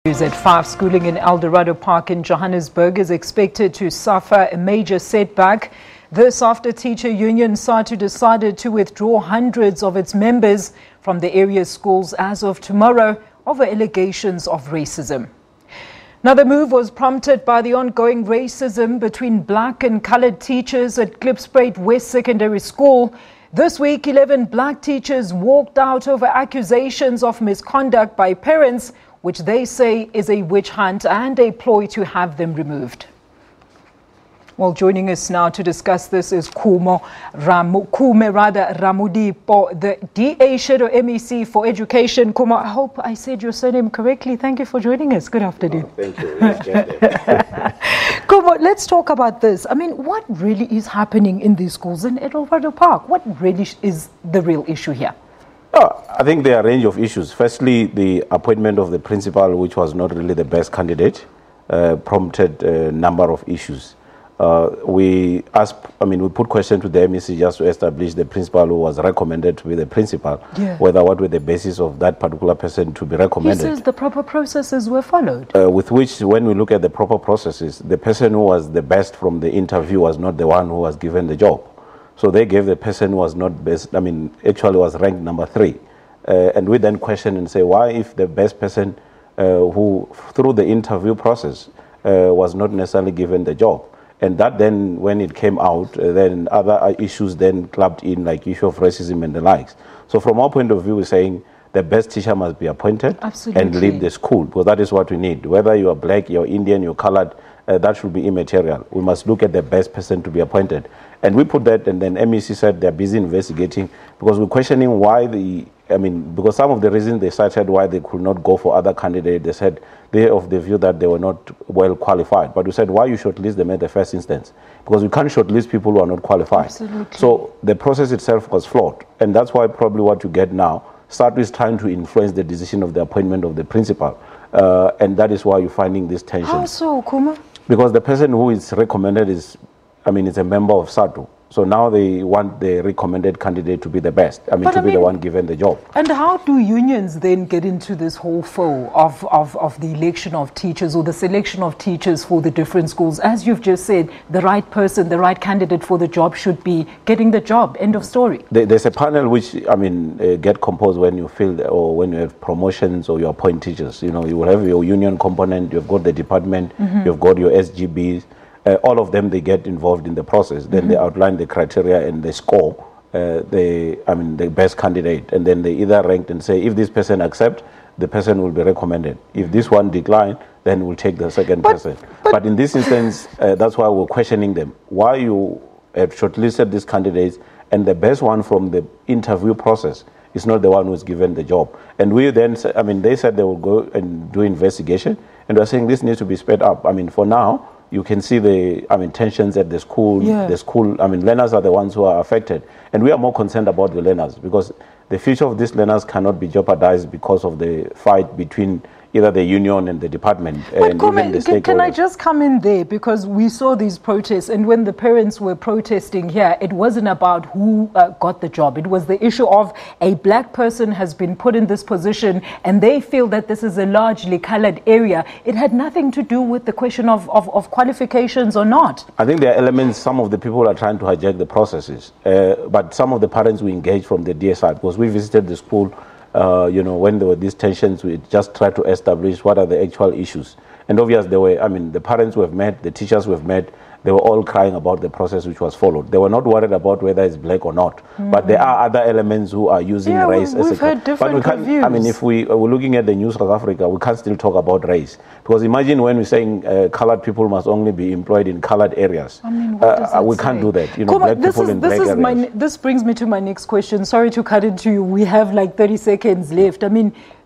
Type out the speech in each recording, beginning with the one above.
At 5, schooling in Eldorado Park in Johannesburg is expected to suffer a major setback. This after teacher union SADTU decided to withdraw hundreds of its members from the area's schools as of tomorrow over allegations of racism. Now, the move was prompted by the ongoing racism between black and colored teachers at Klipspruit West Secondary School. This week, 11 black teachers walked out over accusations of misconduct by parents, which they say is a witch hunt and a ploy to have them removed. Well, joining us now to discuss this is Kume Ramudipo, the DA Shadow MEC for Education. Kume, I hope I said your surname correctly. Thank you for joining us. Good afternoon. Oh, thank you. Kume, let's talk about this. I mean, what really is happening in these schools in Eldorado Park? What really is the real issue here? I think there are a range of issues. Firstly, the appointment of the principal, which was not really the best candidate, prompted a number of issues. We put question to the MEC just to establish the principal who was recommended to be the principal, whether what were the basis of that particular person to be recommended. He says the proper processes were followed. With which, when we look at the proper processes, the person who was the best from the interview was not the one who was given the job. So they gave the person who was not best, actually was ranked number 3. And we then question and say, why if the best person who, through the interview process, was not necessarily given the job? And that then, when it came out, then other issues then clubbed in, like issue of racism and the likes. So from our point of view, we're saying the best teacher must be appointed and leave the school, because that is what we need. Whether you are black, you're Indian, you're colored, that should be immaterial. We must look at the best person to be appointed. And we put that, and then MEC said they're busy investigating, because we're questioning why because some of the reasons they cited why they could not go for other candidates, they said they're of the view that they were not well qualified. But we said, why you shortlist them at the first instance? Because we can't shortlist people who are not qualified. Absolutely. So the process itself was flawed. And that's why probably what you get now, SADTU is trying to influence the decision of the appointment of the principal. And that is why you're finding this tension. How so, Kume? Because the person who is recommended is a member of SADTU. So now they want the recommended candidate to be the best, the one given the job. And how do unions then get into this whole flow of the election of teachers or the selection of teachers for the different schools? As you've just said, the right person, the right candidate for the job should be getting the job. End of story. There's a panel which, get composed when you fill or when you have promotions or you appoint teachers. You know, you will have your union component, you've got the department, you've got your SGBs. All of them, they get involved in the process. Then they outline the criteria and they score the best candidate. And then they either ranked and say, if this person accepts, the person will be recommended. If this one declines, then we'll take the second person. But in this instance, that's why we're questioning them. Why you have shortlisted these candidates and the best one from the interview process is not the one who's given the job. And we then, they said they will go and do investigation. And we're saying this needs to be sped up. For now, you can see the tensions at the school. The school, learners are the ones who are affected. And we are more concerned about the learners, because the future of these learners cannot be jeopardized because of the fight between either the union and the department. But can I just come in there? Because we saw these protests, and when the parents were protesting here, it wasn't about who got the job. It was the issue of a black person has been put in this position, and they feel that this is a largely colored area. It had nothing to do with the question of qualifications or not. I think there are elements, some of the people are trying to hijack the processes. But some of the parents we engaged from the DSI, because we visited the school, when there were these tensions, we just tried to establish what are the actual issues. And obviously, there were, the parents who have met, the teachers who have met, they were all crying about the process which was followed. They were not worried about whether it's black or not. But there are other elements who are using race as a... We've heard different views. If we're looking at the News South Africa, we can't still talk about race. Because imagine when we're saying colored people must only be employed in colored areas. We can't do that. Black people in black areas. This brings me to my next question. Sorry to cut into you. We have like 30 seconds left.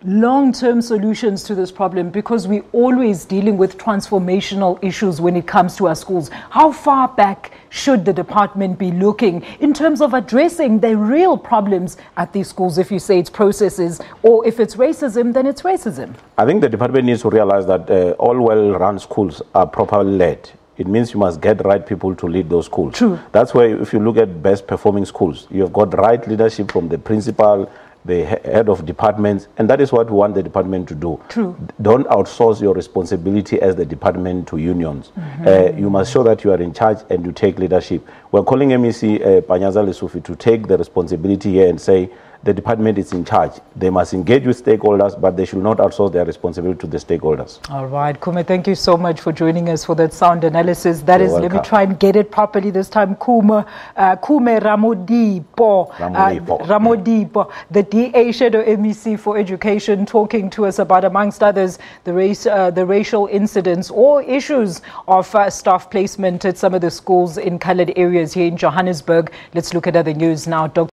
Long-term solutions to this problem, because we're always dealing with transformational issues when it comes to our schools. How far back should the department be looking in terms of addressing the real problems at these schools? If you say it's processes, or if it's racism, then it's racism. I think the department needs to realize that all well-run schools are properly led. It means you must get right people to lead those schools. True. That's why if you look at best performing schools, you've got right leadership from the principal, the head of departments, and that is what we want the department to do. True. Don't outsource your responsibility as the department to unions. You must show that you are in charge and you take leadership. We're calling MEC Panyaza Lesufi to take the responsibility here and say the department is in charge. They must engage with stakeholders, but they should not outsource their responsibility to the stakeholders. All right, Kume, thank you so much for joining us for that sound analysis. That You're is, welcome. let me try and get it properly this time. Kume Ramodipo, the DA Shadow MEC for Education, talking to us about, amongst others, the racial incidents or issues of staff placement at some of the schools in coloured areas here in Johannesburg. Let's look at other news now. Dr.